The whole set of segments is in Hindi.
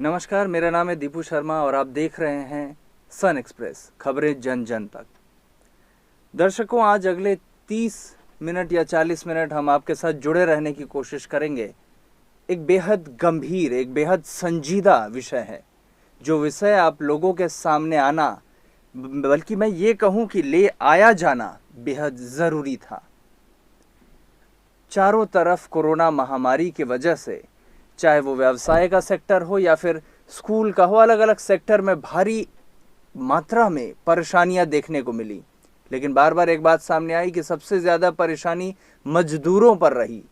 नमस्कार, मेरा नाम है दीपू शर्मा और आप देख रहे हैं सन एक्सप्रेस, खबरें जन जन तक। दर्शकों, आज अगले 30 मिनट या 40 मिनट हम आपके साथ जुड़े रहने की कोशिश करेंगे। एक बेहद गंभीर, एक बेहद संजीदा विषय है, जो विषय आप लोगों के सामने आना, बल्कि मैं ये कहूँ कि ले आया जाना बेहद ज़रूरी था। चारों तरफ कोरोना महामारी की वजह से, चाहे वो व्यवसाय का सेक्टर हो या फिर स्कूल का हो, अलग अलग सेक्टर में भारी मात्रा में परेशानियां देखने को मिली। लेकिन बार बार एक बात सामने आई कि सबसे ज़्यादा परेशानी मजदूरों पर रही,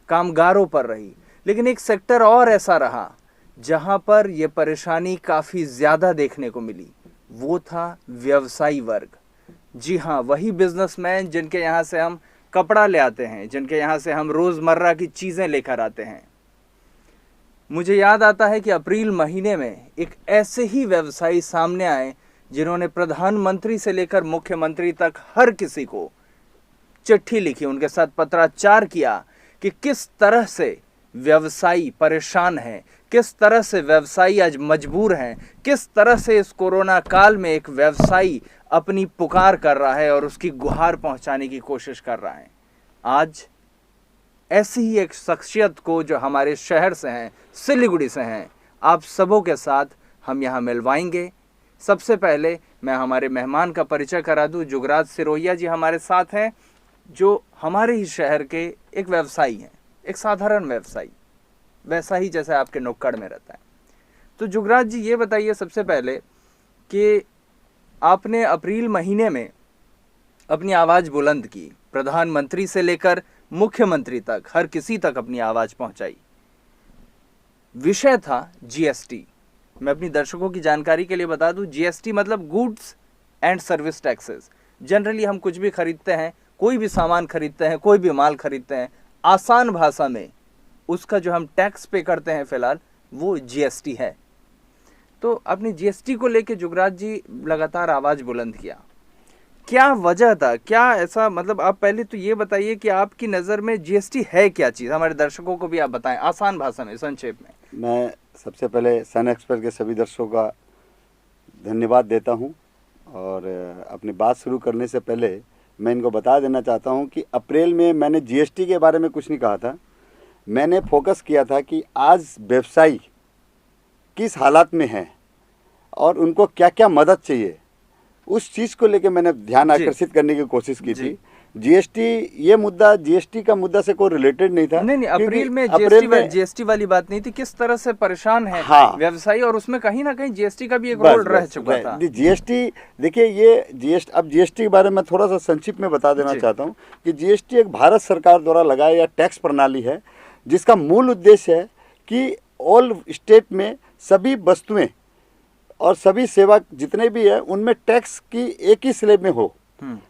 कामगारों पर रही। लेकिन एक सेक्टर और ऐसा रहा जहां पर यह परेशानी काफ़ी ज़्यादा देखने को मिली, वो था व्यवसायी वर्ग। जी हाँ, वही बिजनेसमैन जिनके यहाँ से हम कपड़ा ले आते हैं, जिनके यहाँ से हम रोज़मर्रा की चीज़ें लेकर आते हैं। मुझे याद आता है कि अप्रैल महीने में एक ऐसे ही व्यवसायी सामने आए जिन्होंने प्रधानमंत्री से लेकर मुख्यमंत्री तक हर किसी को चिट्ठी लिखी, उनके साथ पत्राचार किया कि किस तरह से व्यवसायी परेशान हैं, किस तरह से व्यवसायी आज मजबूर हैं, किस तरह से इस कोरोना काल में एक व्यवसायी अपनी पुकार कर रहा है और उसकी गुहार पहुंचाने की कोशिश कर रहा है। आज ऐसी ही एक शख्सियत को, जो हमारे शहर से हैं, सिलीगुड़ी से हैं, आप सबों के साथ हम यहाँ मिलवाएंगे। सबसे पहले मैं हमारे मेहमान का परिचय करा दूं। जुगराज सिरोहिया जी हमारे साथ हैं, जो हमारे ही शहर के एक व्यवसायी हैं, एक साधारण व्यवसायी, वैसा ही जैसे आपके नुक्कड़ में रहता है। तो जुगराज जी, ये बताइए सबसे पहले कि आपने अप्रैल महीने में अपनी आवाज़ बुलंद की, प्रधानमंत्री से लेकर मुख्यमंत्री तक हर किसी तक अपनी आवाज़ पहुंचाई। विषय था जीएसटी। मैं अपनी दर्शकों की जानकारी के लिए बता दूं, जीएसटी मतलब goods and service taxes. Generally हम कुछ भी खरीदते हैं, कोई भी सामान खरीदते हैं, कोई भी माल खरीदते हैं, आसान भाषा में उसका जो हम टैक्स पे करते हैं फिलहाल, वो जीएसटी है। तो अपनी जीएसटी को लेके जुगराज जी लगातार आवाज़ बुलंद किया। क्या वजह था, क्या ऐसा, मतलब आप पहले तो ये बताइए कि आपकी नज़र में जीएसटी है क्या चीज़, हमारे दर्शकों को भी आप बताएं आसान भाषा में, संक्षेप में। मैं सबसे पहले सन एक्सप्रेस के सभी दर्शकों का धन्यवाद देता हूं और अपनी बात शुरू करने से पहले मैं इनको बता देना चाहता हूं कि अप्रैल में मैंने जीएसटी के बारे में कुछ नहीं कहा था। मैंने फोकस किया था कि आज व्यवसायी किस हालात में हैं और उनको क्या क्या मदद चाहिए, उस चीज़ को लेके मैंने ध्यान आकर्षित करने की कोशिश की थी। जीएसटी, ये मुद्दा जीएसटी का मुद्दा से कोई रिलेटेड नहीं था। नहीं, अप्रैल में जीएसटी वाली बात नहीं थी, किस तरह से परेशान है व्यवसायी, और उसमें कहीं ना कहीं जीएसटी का भी एक रोल रह चुका था। जीएसटी, देखिए ये जीएसटी, अब जीएसटी के बारे में थोड़ा सा संक्षिप्त में बता देना चाहता हूँ कि जीएसटी एक भारत सरकार द्वारा लगाया या टैक्स प्रणाली है, जिसका मूल उद्देश्य है कि ऑल स्टेट में सभी वस्तुएं और सभी सेवा जितने भी है उनमें टैक्स की एक ही स्लैब में हो।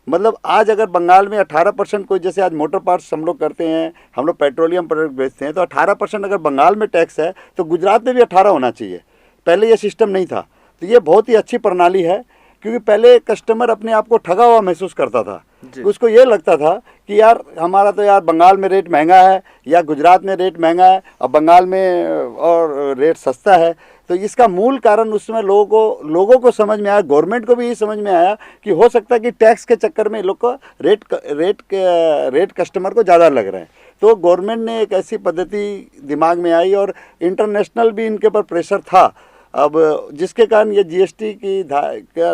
मतलब आज अगर बंगाल में 18% कोई, जैसे आज मोटर पार्ट्स हम लोग करते हैं, हम लोग पेट्रोलियम प्रोडक्ट बेचते हैं, तो 18% अगर बंगाल में टैक्स है तो गुजरात में भी 18 होना चाहिए। पहले ये सिस्टम नहीं था। तो ये बहुत ही अच्छी प्रणाली है, क्योंकि पहले कस्टमर अपने आप को ठगा हुआ महसूस करता था। उसको ये लगता था कि यार हमारा तो यार बंगाल में रेट महंगा है या गुजरात में रेट महंगा है और बंगाल में और रेट सस्ता है। तो इसका मूल कारण उसमें लोगों को समझ में आया, गवर्नमेंट को भी ये समझ में आया कि हो सकता है कि टैक्स के चक्कर में लोग को रेट कस्टमर को ज़्यादा लग रहा है। तो गवर्नमेंट ने एक ऐसी पद्धति दिमाग में आई और इंटरनेशनल भी इनके ऊपर प्रेशर था, अब जिसके कारण ये जीएसटी की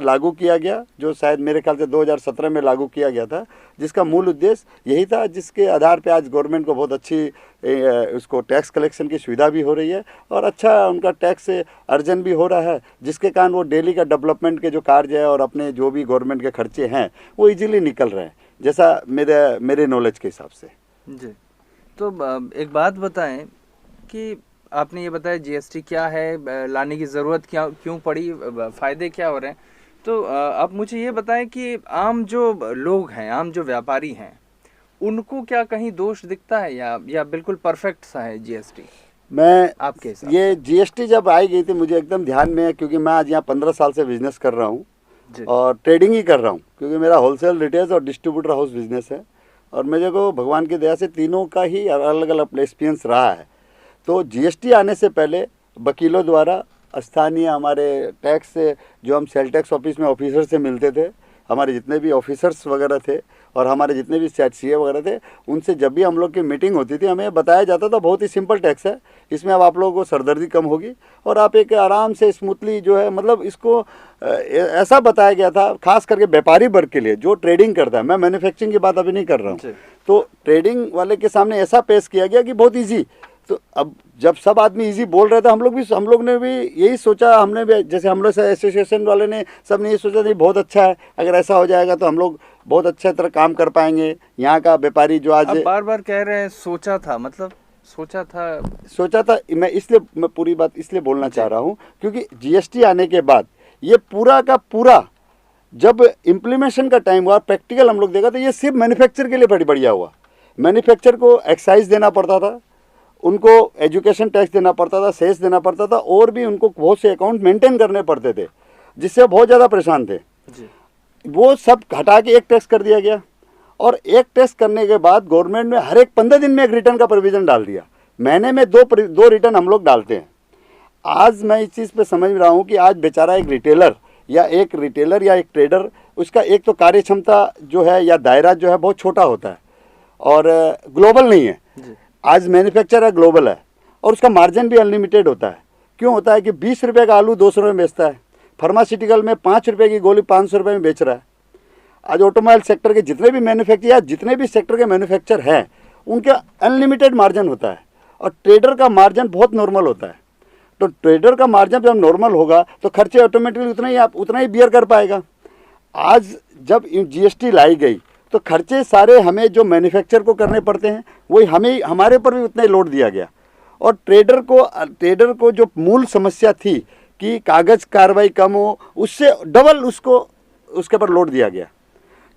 लागू किया गया, जो शायद मेरे ख्याल से 2017 में लागू किया गया था, जिसका मूल उद्देश्य यही था, जिसके आधार पे आज गवर्नमेंट को बहुत अच्छी उसको टैक्स कलेक्शन की सुविधा भी हो रही है और अच्छा उनका टैक्स अर्जन भी हो रहा है, जिसके कारण वो डेली का डेवलपमेंट के जो कार्य है और अपने जो भी गवर्नमेंट के खर्चे हैं वो इजीली निकल रहे हैं, जैसा मेरे नॉलेज के हिसाब से। जी, तो एक बात बताएं कि आपने ये बताया जीएसटी क्या है, लाने की ज़रूरत क्यों पड़ी, फ़ायदे क्या हो रहे हैं। तो आप मुझे ये बताएं कि आम जो लोग हैं, आम जो व्यापारी हैं, उनको क्या कहीं दोष दिखता है या बिल्कुल परफेक्ट सा है जीएसटी? मैं आपके हिसाब ये जीएसटी जब आई गई थी मुझे एकदम ध्यान में है, क्योंकि मैं आज यहाँ 15 साल से बिजनेस कर रहा हूँ और ट्रेडिंग ही कर रहा हूँ, क्योंकि मेरा होलसेल, रिटेल और डिस्ट्रीब्यूटर हाउस बिजनेस है और मेरे को भगवान की दया से तीनों का ही अलग अलग एक्सपीरियंस रहा है। तो जीएसटी आने से पहले वकीलों द्वारा, स्थानीय हमारे टैक्स से जो हम सेल टैक्स ऑफिस में ऑफिसर से मिलते थे, हमारे जितने भी ऑफिसर्स वगैरह थे और हमारे जितने भी सीए वगैरह थे, उनसे जब भी हम लोग की मीटिंग होती थी हमें बताया जाता था बहुत ही सिंपल टैक्स है, इसमें अब आप लोगों को सरदर्दी कम होगी और आप एक आराम से स्मूथली जो है, मतलब इसको ऐसा बताया गया था खास करके व्यापारी वर्ग के लिए जो ट्रेडिंग करता है। मैं मैन्युफैक्चरिंग की बात अभी नहीं कर रहा हूँ, तो ट्रेडिंग वाले के सामने ऐसा पेश किया गया कि बहुत ईजी। तो अब जब सब आदमी इजी बोल रहे थे, हम लोग ने भी यही सोचा, हमने भी जैसे हम लोग से एसोसिएशन वाले ने सब ने ये सोचा नहीं बहुत अच्छा है, अगर ऐसा हो जाएगा तो हम लोग बहुत अच्छे तरह काम कर पाएंगे। यहाँ का व्यापारी जो आज बार बार कह रहे हैं सोचा था, मतलब सोचा था, मैं पूरी बात इसलिए बोलना चाह रहा हूँ क्योंकि जीएसटी आने के बाद ये पूरा का पूरा जब इम्प्लीमेंटेशन का टाइम हुआ, प्रैक्टिकल हम लोग देखा तो ये सिर्फ मैन्युफैक्चर के लिए बड़ी बढ़िया हुआ। मैन्युफैक्चर को एक्साइज देना पड़ता था, उनको एजुकेशन टैक्स देना पड़ता था, सेस देना पड़ता था और भी उनको बहुत से अकाउंट मेंटेन करने पड़ते थे जिससे बहुत ज़्यादा परेशान थे जी। वो सब हटा के एक टैक्स कर दिया गया और एक टैक्स करने के बाद गवर्नमेंट ने हर एक 15 दिन में एक रिटर्न का प्रोविज़न डाल दिया। महीने में दो रिटर्न हम लोग डालते हैं। आज मैं इस चीज़ पे समझ रहा हूँ कि आज बेचारा एक रिटेलर या एक ट्रेडर, उसका एक तो कार्य क्षमता जो है या दायरा जो है बहुत छोटा होता है और ग्लोबल नहीं है जी। आज मैन्युफैक्चरर ग्लोबल है और उसका मार्जिन भी अनलिमिटेड होता है। क्यों होता है कि 20 रुपये का आलू 200 रुपये में बेचता है, फार्मास्यूटिकल में 5 रुपये की गोली 500 रुपये में बेच रहा है। आज ऑटोमोबाइल सेक्टर के जितने भी मैन्युफैक्चर या जितने भी सेक्टर के मैन्युफैक्चर हैं उनका अनलिमिटेड मार्जिन होता है और ट्रेडर का मार्जिन बहुत नॉर्मल होता है। तो ट्रेडर का मार्जिन जब नॉर्मल होगा तो खर्चे ऑटोमेटिकली उतना ही बियर कर पाएगा। आज जब जीएसटी लाई गई तो खर्चे सारे हमें जो मैन्युफैक्चर को करने पड़ते हैं वही हमारे पर भी उतना ही लोड दिया गया और ट्रेडर को जो मूल समस्या थी कि कागज़ कार्रवाई कम हो, उससे डबल उसके पर लोड दिया गया,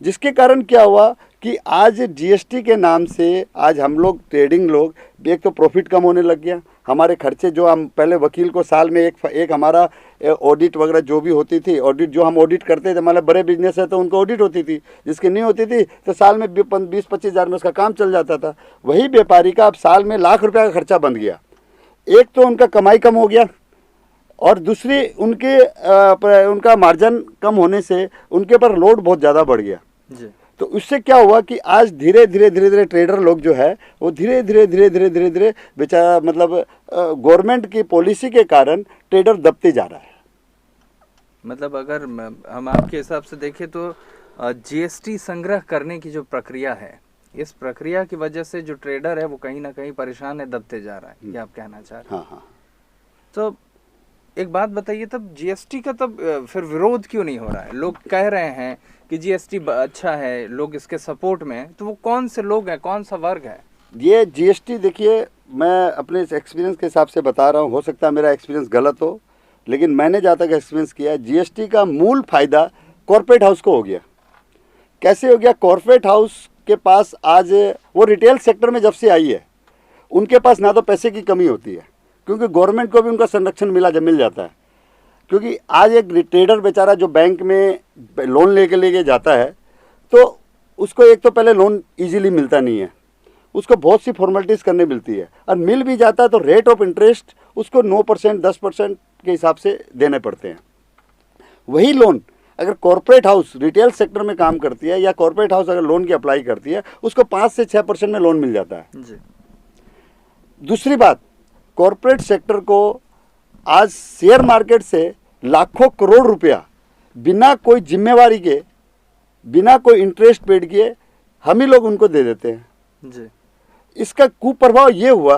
जिसके कारण क्या हुआ कि आज जीएसटी के नाम से आज हम लोग ट्रेडिंग लोग एक तो प्रॉफिट कम होने लग गया। हमारे खर्चे जो हम पहले वकील को साल में एक हमारा ऑडिट वगैरह जो भी होती थी, ऑडिट जो हम ऑडिट करते थे, मतलब बड़े बिजनेस है तो उनको ऑडिट होती थी, जिसकी नहीं होती थी तो साल में 20-25 हज़ार में उसका काम चल जाता था। वही व्यापारी का अब साल में लाख रुपये का खर्चा बन गया। एक तो उनका कमाई कम हो गया और दूसरी उनका मार्जिन कम होने से उनके पर लोड बहुत ज़्यादा बढ़ गया जी। तो उससे क्या हुआ कि आज धीरे धीरे ट्रेडर लोग जो है वो धीरे धीरे बेचारा, मतलब गवर्नमेंट की पॉलिसी के कारण ट्रेडर दबते जा रहा है। मतलब अगर हम आपके हिसाब से देखें तो जीएसटी संग्रह करने की जो प्रक्रिया है, इस प्रक्रिया की वजह से जो ट्रेडर है वो कहीं ना कहीं परेशान है, दबते जा रहा है, ये आप कहना चाह रहे हैं? हाँ। तो एक बात बताइए, तब जीएसटी का तब फिर विरोध क्यों नहीं हो रहा है? लोग कह रहे हैं कि जीएसटी अच्छा है, लोग इसके सपोर्ट में हैं, तो वो कौन से लोग हैं, कौन सा वर्ग है? ये जीएसटी देखिए, मैं अपने एक्सपीरियंस के हिसाब से बता रहा हूँ, हो सकता है मेरा एक्सपीरियंस गलत हो, लेकिन मैंने जहाँ तक एक्सपीरियंस किया है जीएसटी का मूल फायदा कॉर्पोरेट हाउस को हो गया। कैसे हो गया? कॉर्पोरेट हाउस के पास आज वो रिटेल सेक्टर में जब से आई है उनके पास ना तो पैसे की कमी होती है क्योंकि गवर्नमेंट को भी उनका संरक्षण मिल जाता है। क्योंकि आज एक ट्रेडर बेचारा जो बैंक में लोन लेके जाता है तो उसको एक तो पहले लोन इजीली मिलता नहीं है, उसको बहुत सी फॉर्मेलिटीज़ करने मिलती है, और मिल भी जाता है तो रेट ऑफ इंटरेस्ट उसको 9% 10% के हिसाब से देने पड़ते हैं। वही लोन अगर कॉर्पोरेट हाउस रिटेल सेक्टर में काम करती है या कॉर्पोरेट हाउस अगर लोन की अप्लाई करती है उसको 5 से 6% में लोन मिल जाता है जी। दूसरी बात, कॉर्पोरेट सेक्टर को आज शेयर मार्केट से लाखों करोड़ रुपया बिना कोई जिम्मेवारी के, बिना कोई इंटरेस्ट पेड किए हम ही लोग उनको दे देते हैं जी। इसका कुप्रभाव ये हुआ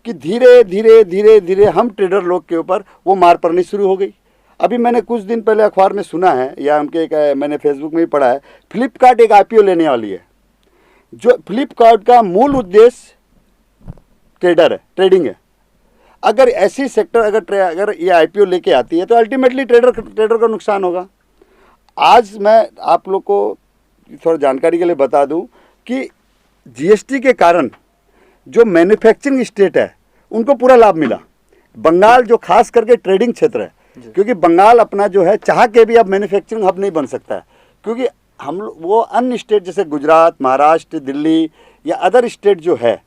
कि धीरे धीरे हम ट्रेडर लोग के ऊपर वो मार पड़नी शुरू हो गई। अभी मैंने कुछ दिन पहले अखबार में सुना है या मैंने फेसबुक में ही पढ़ा है, फ्लिपकार्ट एक आईपीओ लेने वाली है। जो फ्लिपकार्ट का मूल उद्देश्य ट्रेडिंग है। अगर ऐसी सेक्टर अगर ये आईपीओ लेके आती है तो अल्टीमेटली ट्रेडर को नुकसान होगा। आज मैं आप लोग को थोड़ा जानकारी के लिए बता दूं कि जीएसटी के कारण जो मैन्युफैक्चरिंग स्टेट है उनको पूरा लाभ मिला। बंगाल जो खास करके ट्रेडिंग क्षेत्र है, क्योंकि बंगाल अपना जो है चाह के भी अब मैन्युफैक्चरिंग हब नहीं बन सकता है, क्योंकि हम वो अन्य स्टेट जैसे गुजरात, महाराष्ट्र, दिल्ली या अदर स्टेट जो है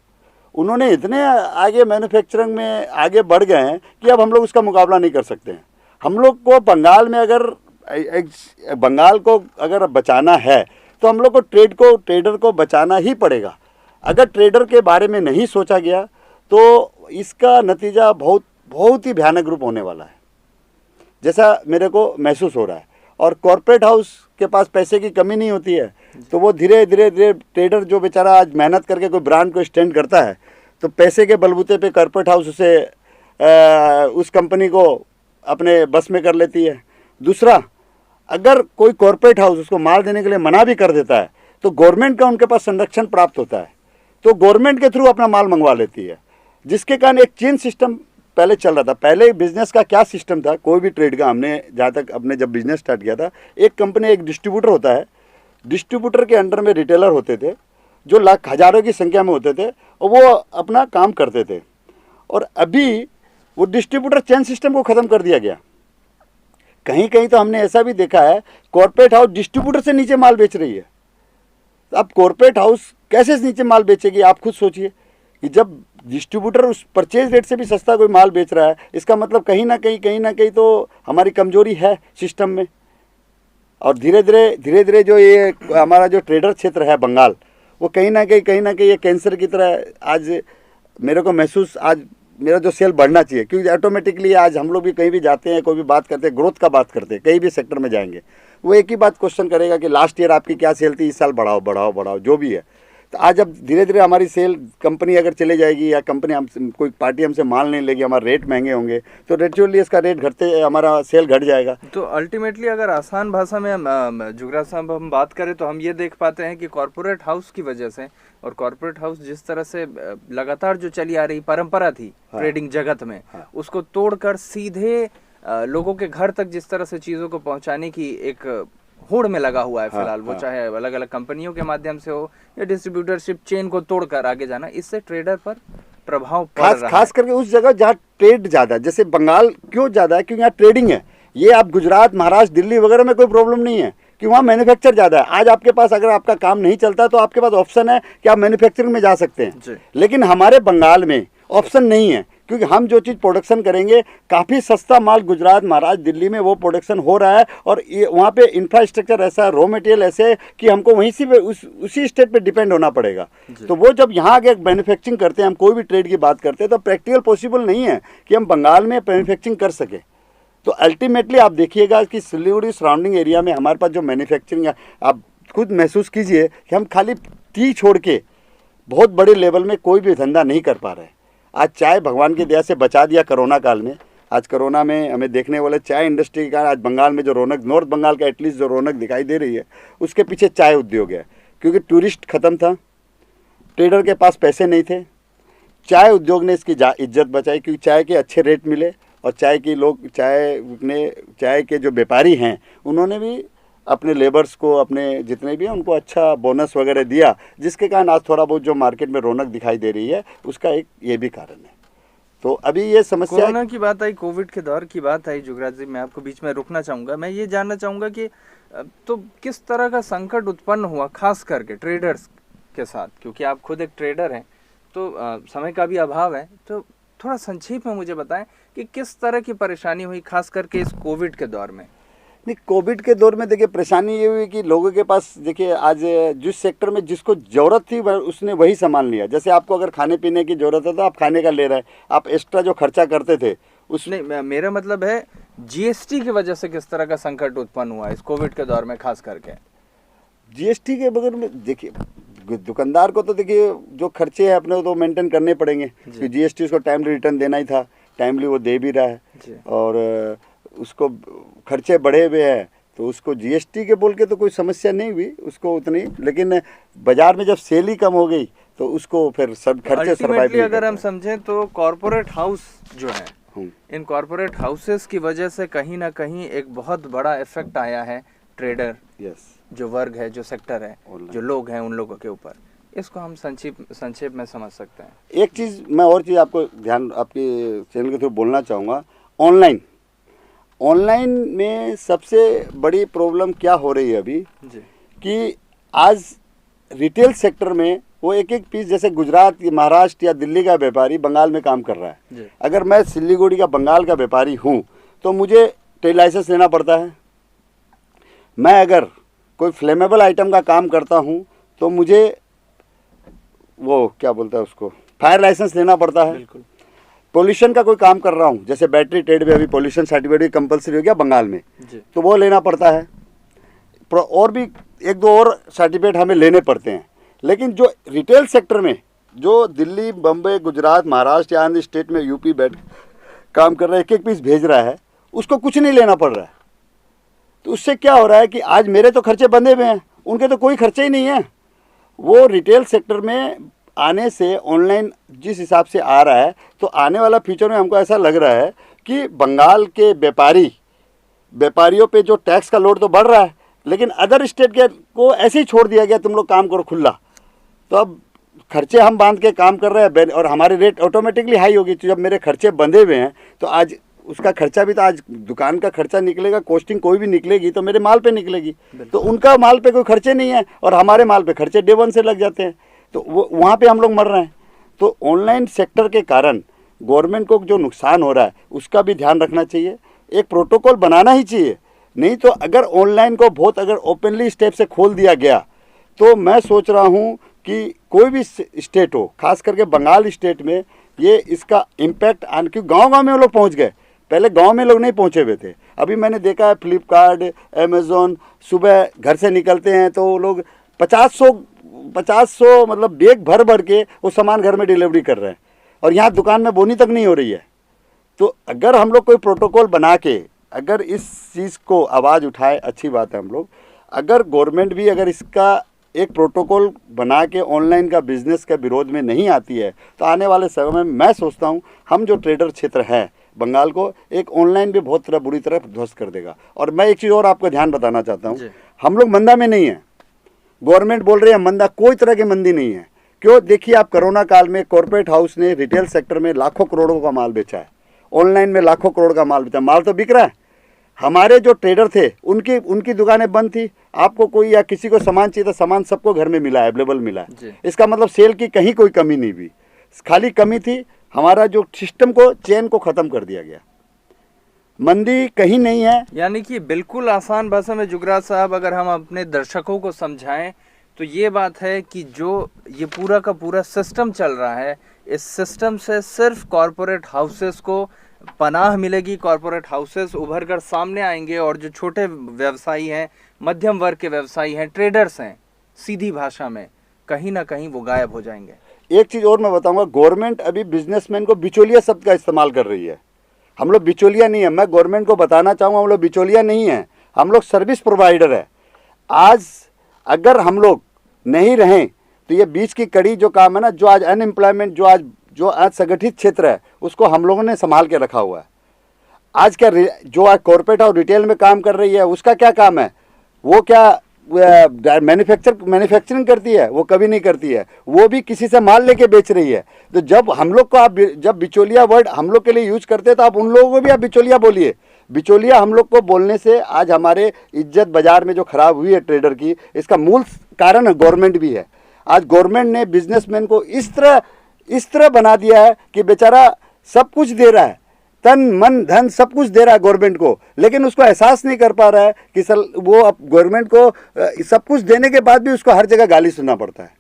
उन्होंने इतने आगे मैन्युफैक्चरिंग में आगे बढ़ गए हैं कि अब हम लोग उसका मुकाबला नहीं कर सकते हैं। हम लोग को बंगाल में अगर बंगाल को अगर बचाना है तो हम लोग को ट्रेडर को बचाना ही पड़ेगा। अगर ट्रेडर के बारे में नहीं सोचा गया तो इसका नतीजा बहुत ही भयानक रूप होने वाला है, जैसा मेरे को महसूस हो रहा है। और कॉरपोरेट हाउस के पास पैसे की कमी नहीं होती है, तो वो धीरे धीरे ट्रेडर जो बेचारा आज मेहनत करके कोई ब्रांड को स्टैंड करता है, तो पैसे के बलबूते पे कॉरपोरेट हाउस उसे उस कंपनी को अपने बस में कर लेती है। दूसरा, अगर कोई कॉरपोरेट हाउस उसको माल देने के लिए मना भी कर देता है तो गवर्नमेंट का उनके पास संरक्षण प्राप्त होता है, तो गवर्नमेंट के थ्रू अपना माल मंगवा लेती है, जिसके कारण एक चेन सिस्टम पहले चल रहा था। पहले बिजनेस का क्या सिस्टम था, कोई भी ट्रेड का, हमने जहाँ तक अपने जब बिजनेस स्टार्ट किया था, एक कंपनी एक डिस्ट्रीब्यूटर होता है, डिस्ट्रीब्यूटर के अंडर में रिटेलर होते थे जो लाख हजारों की संख्या में होते थे और वो अपना काम करते थे। और अभी वो डिस्ट्रीब्यूटर चेन सिस्टम को ख़त्म कर दिया गया। कहीं कहीं तो हमने ऐसा भी देखा है कॉरपोरेट हाउस डिस्ट्रीब्यूटर से नीचे माल बेच रही है। अब कॉरपोरेट हाउस कैसे नीचे माल बेचेगी, आप खुद सोचिए कि जब डिस्ट्रीब्यूटर उस परचेज रेट से भी सस्ता कोई माल बेच रहा है, इसका मतलब कहीं ना कहीं तो हमारी कमजोरी है सिस्टम में। और धीरे धीरे जो ये हमारा जो ट्रेडर क्षेत्र है बंगाल, वो कहीं ना कहीं ये कैंसर की तरह आज मेरे को महसूस, आज मेरा जो सेल बढ़ना चाहिए, क्योंकि ऑटोमेटिकली आज हम लोग भी कहीं भी जाते हैं, कोई भी बात करते हैं, ग्रोथ का बात करते हैं, कहीं भी सेक्टर में जाएंगे, वो एक ही बात क्वेश्चन करेगा कि लास्ट ईयर आपकी क्या सेल थी, इस साल बढ़ाओ जो भी है। तो आज अब धीरे धीरे हमारी सेल, कंपनी अगर चले जाएगी या कंपनी हमसे, कोई पार्टी हमसे माल नहीं लेगी, हमारे रेट महंगे होंगे, तो नेचुरली इसका रेट घटते, हमारा सेल घट जाएगा। तो अल्टीमेटली अगर आसान भाषा में जुगराज साहब हम बात करें तो हम ये देख पाते हैं कि कॉरपोरेट हाउस की वजह से, और कॉरपोरेट हाउस जिस तरह से लगातार जो चली आ रही परंपरा थी ट्रेडिंग जगत में, उसको तोड़कर सीधे लोगों के घर तक जिस तरह से चीज़ों को पहुंचाने की एक होड़ में लगा हुआ है फिलहाल, वो चाहे अलग अलग कंपनियों के माध्यम से हो या डिस्ट्रीब्यूटरशिप चेन को तोड़कर आगे जाना, इससे ट्रेडर पर प्रभाव पड़ रहा है। खास करके उस जगह जहाँ ट्रेड ज़्यादा है, जैसे बंगाल क्यों ज़्यादा है, क्योंकि यहाँ ट्रेडिंग है। ये आप गुजरात, महाराष्ट्र, दिल्ली वगैरह में कोई प्रॉब्लम नहीं है कि वहाँ मैन्युफैक्चर ज़्यादा है। आज आपके पास अगर आपका काम नहीं चलता तो आपके पास ऑप्शन है कि आप मैन्युफैक्चरिंग में जा सकते हैं, लेकिन हमारे बंगाल में ऑप्शन नहीं है, क्योंकि हम जो चीज़ प्रोडक्शन करेंगे काफ़ी सस्ता माल गुजरात, महाराष्ट्र, दिल्ली में वो प्रोडक्शन हो रहा है, और ये वहाँ पे इंफ्रास्ट्रक्चर ऐसा है, रॉ मटेरियल ऐसे है कि हमको वहीं से उसी स्टेट पे डिपेंड होना पड़ेगा। तो वो जब यहाँ आगे मैन्युफैक्चरिंग करते हैं, हम कोई भी ट्रेड की बात करते हैं, तो प्रैक्टिकल पॉसिबल नहीं है कि हम बंगाल में मैन्युफैक्चरिंग कर सकें। तो अल्टीमेटली आप देखिएगा कि सिलीगुड़ी सराउंडिंग एरिया में हमारे पास जो मैन्युफैक्चरिंग है, आप खुद महसूस कीजिए कि हम खाली टी छोड़ के बहुत बड़े लेवल में कोई भी धंधा नहीं कर पा रहे। आज चाय भगवान की दया से बचा दिया कोरोना काल में। आज कोरोना में हमें देखने वाले चाय इंडस्ट्री के कारण आज बंगाल में जो रौनक, नॉर्थ बंगाल का एटलीस्ट जो रौनक दिखाई दे रही है, उसके पीछे चाय उद्योग है। क्योंकि टूरिस्ट ख़त्म था, ट्रेडर के पास पैसे नहीं थे, चाय उद्योग ने इसकी इज्जत बचाई, क्योंकि चाय के अच्छे रेट मिले, और चाय के जो व्यापारी हैं उन्होंने भी अपने लेबर्स को, अपने जितने भी हैं उनको अच्छा बोनस वगैरह दिया, जिसके कारण आज थोड़ा बहुत जो मार्केट में रौनक दिखाई दे रही है, उसका एक ये भी कारण है। तो अभी ये समस्या, कोरोना की बात आई, कोविड के दौर की बात आई, जुगराज जी मैं आपको बीच में रुकना चाहूँगा। मैं ये जानना चाहूँगा कि तो किस तरह का संकट उत्पन्न हुआ खास करके ट्रेडर्स के साथ, क्योंकि आप खुद एक ट्रेडर हैं, तो समय का भी अभाव है, तो थोड़ा संक्षेप में मुझे बताएं कि किस तरह की परेशानी हुई खास करके इस कोविड के दौर में। नहीं, कोविड के दौर में देखिए परेशानी ये हुई कि लोगों के पास, देखिए आज जिस सेक्टर में जिसको ज़रूरत थी उसने वही सामान लिया। जैसे आपको अगर खाने पीने की ज़रूरत है तो आप खाने का ले रहे हैं, आप एक्स्ट्रा जो खर्चा करते थे उस, नहीं, मेरा मतलब है जीएसटी की वजह से किस तरह का संकट उत्पन्न हुआ इस कोविड के दौर में खास करके। जीएसटी के बगैर में देखिए दुकानदार को तो देखिए जो खर्चे हैं अपने को तो मेंटेन करने पड़ेंगे, कि जीएसटी उसको टाइमली रिटर्न देना ही था, टाइमली वो दे भी रहा है, और उसको खर्चे बढ़े हुए हैं, तो उसको जीएसटी के बोल के तो कोई समस्या नहीं हुई उसको उतनी, लेकिन बाजार में जब सेल ही कम हो गई तो उसको फिर सब खर्चे सर्वाइव नहीं। अगर हम समझें तो कॉरपोरेट हाउस जो है, इन कॉरपोरेट हाउसेस की वजह से कहीं ना कहीं एक बहुत बड़ा इफेक्ट आया है ट्रेडर, जो वर्ग है, जो सेक्टर है, जो लोग हैं, उन लोगों के ऊपर। इसको हम संक्षेप में समझ सकते हैं। एक चीज़ मैं और चीज़ आपको ध्यान आपके चैनल के थ्रू बोलना चाहूँगा, ऑनलाइन में सबसे बड़ी प्रॉब्लम क्या हो रही है अभी, कि आज रिटेल सेक्टर में वो एक एक पीस, जैसे गुजरात, महाराष्ट्र या दिल्ली का व्यापारी बंगाल में काम कर रहा है, अगर मैं सिलीगुड़ी का बंगाल का व्यापारी हूँ तो मुझे ट्रेड लाइसेंस लेना पड़ता है। मैं अगर कोई फ्लेमेबल आइटम का काम करता हूँ तो मुझे वो क्या बोलता है उसको, फायर लाइसेंस लेना पड़ता है। पोल्यूशन का कोई काम कर रहा हूँ, जैसे बैटरी ट्रेड में अभी पोल्यूशन सर्टिफिकेट कंपलसरी हो गया बंगाल में, तो वो लेना पड़ता है। और भी एक दो और सर्टिफिकेट हमें लेने पड़ते हैं। लेकिन जो रिटेल सेक्टर में जो दिल्ली, बम्बई, गुजरात, महाराष्ट्र या अन्य स्टेट में यूपी बैठ काम कर रहा है, एक एक पीस भेज रहा है, उसको कुछ नहीं लेना पड़ रहा है। तो उससे क्या हो रहा है कि आज मेरे तो खर्चे बंधे हुए हैं, उनके तो कोई खर्चे ही नहीं है। वो रिटेल सेक्टर में आने से ऑनलाइन जिस हिसाब से आ रहा है, तो आने वाला फ्यूचर में हमको ऐसा लग रहा है कि बंगाल के व्यापारियों पे जो टैक्स का लोड तो बढ़ रहा है, लेकिन अदर स्टेट के को ऐसे ही छोड़ दिया गया, तुम लोग काम करो खुला। तो अब खर्चे हम बांध के काम कर रहे हैं और हमारी रेट ऑटोमेटिकली हाई होगी। तो जब मेरे खर्चे बंधे हुए हैं तो आज उसका खर्चा भी, तो आज दुकान का खर्चा निकलेगा, कॉस्टिंग कोई भी निकलेगी तो मेरे माल पे निकलेगी। तो उनका माल पे कोई खर्चे नहीं है और हमारे माल पे खर्चे डे वन से लग जाते हैं, तो वो वहाँ पे हम लोग मर रहे हैं। तो ऑनलाइन सेक्टर के कारण गवर्नमेंट को जो नुकसान हो रहा है उसका भी ध्यान रखना चाहिए, एक प्रोटोकॉल बनाना ही चाहिए। नहीं तो अगर ऑनलाइन को बहुत अगर ओपनली स्टेप से खोल दिया गया तो मैं सोच रहा हूँ कि कोई भी स्टेट हो, खास करके बंगाल स्टेट में ये इसका इम्पैक्ट आने, क्योंकि गाँव में वो लोग पहुँच गए, पहले गांव में लोग नहीं पहुंचे हुए थे। अभी मैंने देखा है फ्लिपकार्ट, अमेज़ॉन, सुबह घर से निकलते हैं तो वो लोग 50-100 मतलब बैग भर के वो सामान घर में डिलीवरी कर रहे हैं और यहाँ दुकान में बोनी तक नहीं हो रही है। तो अगर हम लोग कोई प्रोटोकॉल बना के अगर इस चीज़ को आवाज़ उठाए, अच्छी बात है। हम लोग अगर गवर्नमेंट भी अगर इसका एक प्रोटोकॉल बना के ऑनलाइन का बिजनेस के विरोध में नहीं आती है तो आने वाले समय में मैं सोचता हूँ हम जो ट्रेडर क्षेत्र है बंगाल को एक ऑनलाइन भी बहुत तरह बुरी तरह ध्वस्त कर देगा। और मैं एक चीज़ और आपको ध्यान बताना चाहता हूँ, हम लोग मंदा में नहीं है। गवर्नमेंट बोल रही है मंदा, कोई तरह की मंदी नहीं है। क्यों? देखिए आप कोरोना काल में कॉर्पोरेट हाउस ने रिटेल सेक्टर में लाखों करोड़ों का माल बेचा है, ऑनलाइन में लाखों करोड़ का माल बेचा, माल तो बिक रहा है। हमारे जो ट्रेडर थे उनकी दुकानें बंद थी। आपको कोई या किसी को सामान चाहिए था, सामान सबको घर में मिला है, अवेलेबल मिला है। इसका मतलब सेल की कहीं कोई कमी नहीं हुई, खाली कमी थी हमारा जो सिस्टम को, चेन को खत्म कर दिया गया। मंदी कहीं नहीं है। यानी कि बिल्कुल आसान भाषा में जुगराज साहब अगर हम अपने दर्शकों को समझाएं तो ये बात है कि जो ये पूरा का पूरा सिस्टम चल रहा है, इस सिस्टम से सिर्फ कॉरपोरेट हाउसेस को पनाह मिलेगी, कॉरपोरेट हाउसेस उभर कर सामने आएंगे और जो छोटे व्यवसायी हैं, मध्यम वर्ग के व्यवसायी हैं, ट्रेडर्स हैं, सीधी भाषा में कहीं ना कहीं वो गायब हो जाएंगे। एक चीज़ और मैं बताऊंगा, गवर्नमेंट अभी बिजनेसमैन को बिचौलिया शब्द का इस्तेमाल कर रही है। हम लोग बिचौलिया नहीं है। मैं गवर्नमेंट को बताना चाहूँगा हम लोग बिचौलिया नहीं है, हम लोग सर्विस प्रोवाइडर है। आज अगर हम लोग नहीं रहें तो ये बीच की कड़ी जो काम है ना, जो आज अनएम्प्लॉयमेंट, जो आज संगठित क्षेत्र है, उसको हम लोगों ने संभाल के रखा हुआ है। आज क्या जो आज कॉर्पोरेट और रिटेल में काम कर रही है उसका क्या काम है? वो क्या मैन्युफैक्चरिंग करती है? वो कभी नहीं करती है। वो भी किसी से माल लेके बेच रही है। तो जब हम लोग को आप जब बिचौलिया वर्ड हम लोग के लिए यूज करते हैं तो आप उन लोगों को भी आप बिचौलिया बोलिए। बिचौलिया हम लोग को बोलने से आज हमारे इज्जत बाजार में जो खराब हुई है ट्रेडर की, इसका मूल कारण गवर्नमेंट भी है। आज गवर्नमेंट ने बिजनेसमैन को इस तरह बना दिया है कि बेचारा सब कुछ दे रहा है, तन मन धन सब कुछ दे रहा है गवर्नमेंट को, लेकिन उसको एहसास नहीं कर पा रहा है कि वो अब गवर्नमेंट को सब कुछ देने के बाद भी उसको हर जगह गाली सुनना पड़ता है।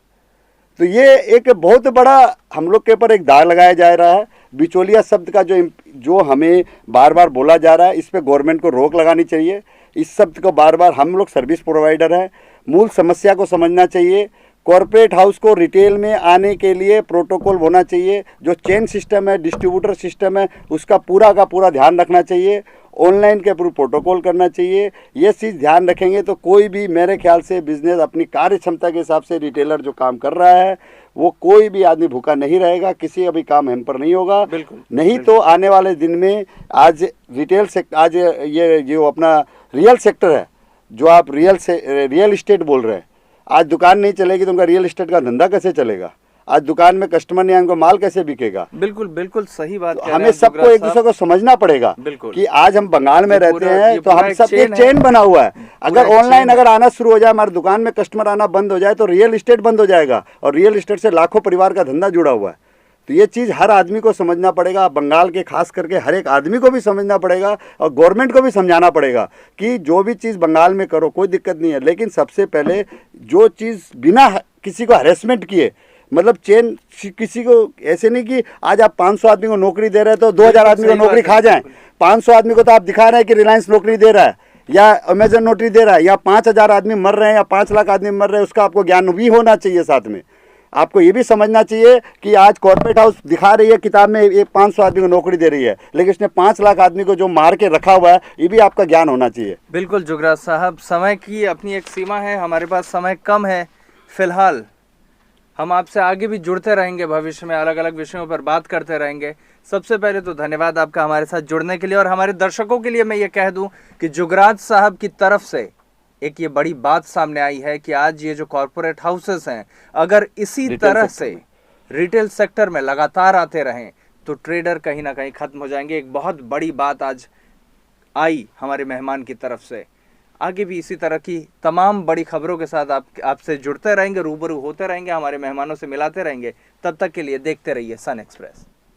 तो ये एक बहुत बड़ा हम लोग के ऊपर एक दाग लगाया जा रहा है। बिचौलिया शब्द का जो हमें बार बार बोला जा रहा है, इस पे गवर्नमेंट को रोक लगानी चाहिए। इस शब्द को बार बार, हम लोग सर्विस प्रोवाइडर हैं, मूल समस्या को समझना चाहिए। कॉर्पोरेट हाउस को रिटेल में आने के लिए प्रोटोकॉल होना चाहिए। जो चेन सिस्टम है, डिस्ट्रीब्यूटर सिस्टम है, उसका पूरा का पूरा ध्यान रखना चाहिए। ऑनलाइन के पूरे प्रोटोकॉल करना चाहिए। ये चीज़ ध्यान रखेंगे तो कोई भी, मेरे ख्याल से बिजनेस अपनी कार्य क्षमता के हिसाब से रिटेलर जो काम कर रहा है वो कोई भी आदमी भूखा नहीं रहेगा, किसी का भी काम हैम्पर नहीं होगा। नहीं तो आने वाले दिन में आज रिटेल सेक्टर, आज ये जो अपना रियल सेक्टर है, जो आप रियल इस्टेट बोल रहे हैं, आज दुकान नहीं चलेगी तो उनका रियल इस्टेट का धंधा कैसे चलेगा? आज दुकान में कस्टमर नहीं आएंगे, माल कैसे बिकेगा? बिल्कुल बिल्कुल सही बात कह रहे हमें हैं सबको जुगराज एक दूसरे साहब। को समझना पड़ेगा बिल्कुल। कि आज हम बंगाल में ये रहते पूरा- हैं ये तो पूरा हम एक सब चेन एक है। चेन बना हुआ है। अगर एक ऑनलाइन चेन है। अगर आना शुरू हो जाए, हमारे दुकान में कस्टमर आना बंद हो जाए तो रियल इस्टेट बंद हो जाएगा, और रियल इस्टेट से लाखों परिवार का धंधा जुड़ा हुआ है। तो ये चीज़ हर आदमी को समझना पड़ेगा, बंगाल के खास करके हर एक आदमी को भी समझना पड़ेगा, और गवर्नमेंट को भी समझाना पड़ेगा कि जो भी चीज़ बंगाल में करो कोई दिक्कत नहीं है, लेकिन सबसे पहले जो चीज़ बिना किसी को हरेसमेंट किए, मतलब चेन किसी को ऐसे नहीं कि आज आप 500 आदमी को नौकरी दे रहे हैं तो 2000 आदमी को सही नौकरी बात है, खा जाएं। 500 आदमी को तो आप दिखा रहे हैं कि रिलायंस नौकरी दे रहा है या अमेजन नौकरी दे रहा है, या 5000 आदमी मर रहे हैं या 5 लाख आदमी मर रहे हैं, उसका आपको ज्ञान भी होना चाहिए। साथ में आपको ये भी समझना चाहिए कि आज कॉर्पोरेट हाउस दिखा रही है किताब में ये 500 आदमी को नौकरी दे रही है, लेकिन इसने 5 लाख आदमी को जो मार के रखा हुआ है, ये भी आपका ज्ञान होना चाहिए। बिल्कुल जुगराज साहब, समय की अपनी एक सीमा है, हमारे पास समय कम है। फिलहाल हम आपसे आगे भी जुड़ते रहेंगे, भविष्य में अलग अलग विषयों पर बात करते रहेंगे। सबसे पहले तो धन्यवाद आपका हमारे साथ जुड़ने के लिए, और हमारे दर्शकों के लिए मैं ये कह दूं कि जुगराज साहब की तरफ से एक ये बड़ी बात सामने आई है कि आज ये जो कॉरपोरेट हाउसेस हैं, अगर इसी तरह से रिटेल सेक्टर में लगातार आते रहें तो ट्रेडर कहीं ना कहीं खत्म हो जाएंगे। एक बहुत बड़ी बात आज आई हमारे मेहमान की तरफ से। आगे भी इसी तरह की तमाम बड़ी खबरों के साथ आपसे जुड़ते रहेंगे, रूबरू होते रहेंगे, हमारे मेहमानों से मिलाते रहेंगे। तब तक के लिए देखते रहिए सन एक्सप्रेस।